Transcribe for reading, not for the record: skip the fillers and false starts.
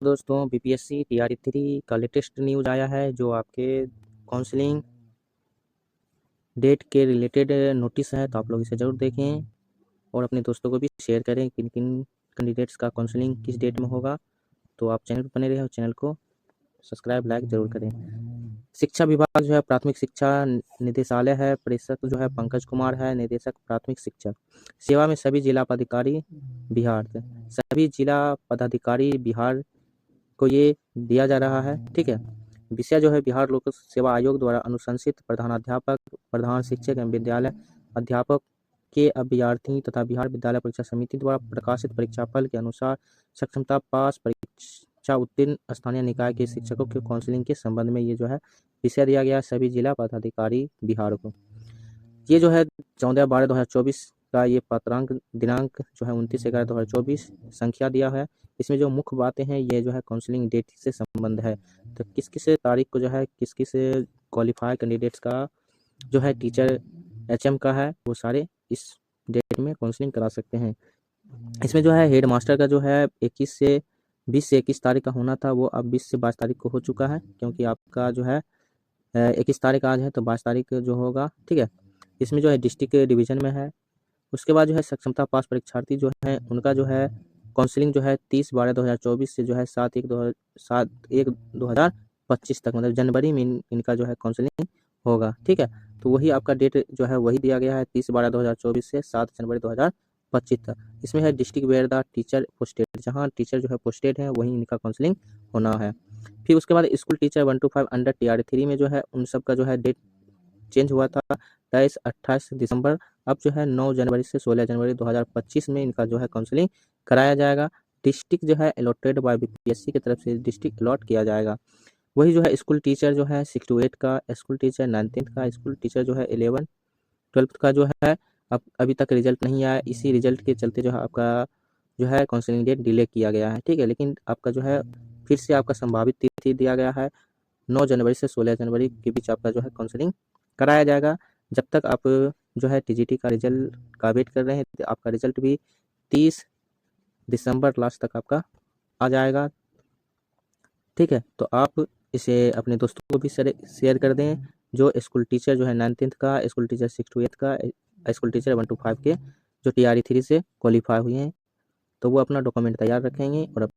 दोस्तों BPSC TRE 3 का latest news आया है जो आपके काउंसलिंग डेट के रिलेटेड नोटिस है। तो आप लोग इसे ज़रूर देखें और अपने दोस्तों को भी शेयर करें किन किन कैंडिडेट्स का काउंसलिंग किस डेट में होगा। तो आप चैनल पर बने रहे और चैनल को सब्सक्राइब लाइक ज़रूर करें। शिक्षा विभाग जो है प्राथमिक शिक्षा निदेशालय है, प्रेषक जो है पंकज कुमार है, निदेशक प्राथमिक शिक्षा सेवा में सभी जिला पदाधिकारी बिहार। सभी जिला पदाधिकारी बिहार को ये दिया जा रहा है। ठीक है, विषय जो है बिहार लोक सेवा आयोग द्वारा अनुशंसित प्रधानाध्यापक, प्रधान शिक्षक एवं विद्यालय अध्यापक के अभ्यर्थी तथा बिहार विद्यालय परीक्षा समिति द्वारा प्रकाशित परीक्षाफल के अनुसार सक्षमता पास परीक्षा उत्तीर्ण स्थानीय निकाय के शिक्षकों के काउंसलिंग के संबंध में ये जो है विषय दिया गया सभी जिला पदाधिकारी बिहार को। ये जो है 14/12/2024 का ये पात्रांक दिनांक जो है 29/11/2024 संख्या दिया है। इसमें जो मुख्य बातें हैं ये जो है काउंसलिंग डेट से संबंध है। तो किस किस तारीख को जो है किस किस क्वालिफाई कैंडिडेट्स का जो है टीचर एचएम का है वो सारे इस डेट में काउंसलिंग करा सकते हैं। इसमें जो है हेड मास्टर का जो है 20 से 21 तारीख का होना था, वो अब 20 से 22 तारीख को हो चुका है, क्योंकि आपका जो है 21 तारीख आज है तो 22 तारीख जो होगा। ठीक है, इसमें जो है डिस्ट्रिक्ट डिवीजन में है। उसके बाद जो है सक्षमता पास परीक्षार्थी जो है उनका जो है काउंसलिंग जो है 30/12/2024 से जो है 7/1/2025 तक, मतलब जनवरी में इनका जो है काउंसलिंग होगा। ठीक है, तो वही आपका डेट जो है वही दिया गया है 30/12/2024 से 7 जनवरी 2025 तक। इसमें है district where the teacher posted, जहाँ टीचर जो है पोस्टेड है वहीं इनका काउंसलिंग होना है। फिर उसके बाद school teacher 1 to 5 under TRE 3 में जो है उन सब का जो है डेट चेंज हुआ था 28 दिसंबर। अब जो है 9 जनवरी से 16 जनवरी 2025 में इनका जो है काउंसलिंग कराया जाएगा। डिस्ट्रिक्ट जो है अलॉटेड बाय बीपीएससी की तरफ से डिस्ट्रिक्ट अलॉट किया जाएगा। वही जो है स्कूल टीचर जो है 6 to 8 का, स्कूल टीचर 9th का, स्कूल टीचर जो है 11 12th का जो है अब अभी तक रिजल्ट नहीं आया। इसी रिजल्ट के चलते जो है आपका जो है काउंसलिंग डेट डिले किया गया है। ठीक है, लेकिन आपका जो है फिर से आपका संभावित तिथि दिया गया है 9 जनवरी से 16 जनवरी के बीच आपका जो है काउंसलिंग कराया जाएगा। जब तक आप जो है टीजीटी का रिजल्ट का वेट कर रहे हैं, तो आपका रिजल्ट भी 30 दिसंबर लास्ट तक आपका आ जाएगा। ठीक है, तो आप इसे अपने दोस्तों को भी शेयर कर दें जो स्कूल टीचर जो है 9th का, स्कूल टीचर 6 to 8 का, स्कूल टीचर 1 to 5 के जो टीआरई 3 से क्वालिफाई हुए हैं, तो वो अपना डॉक्यूमेंट तैयार रखेंगे और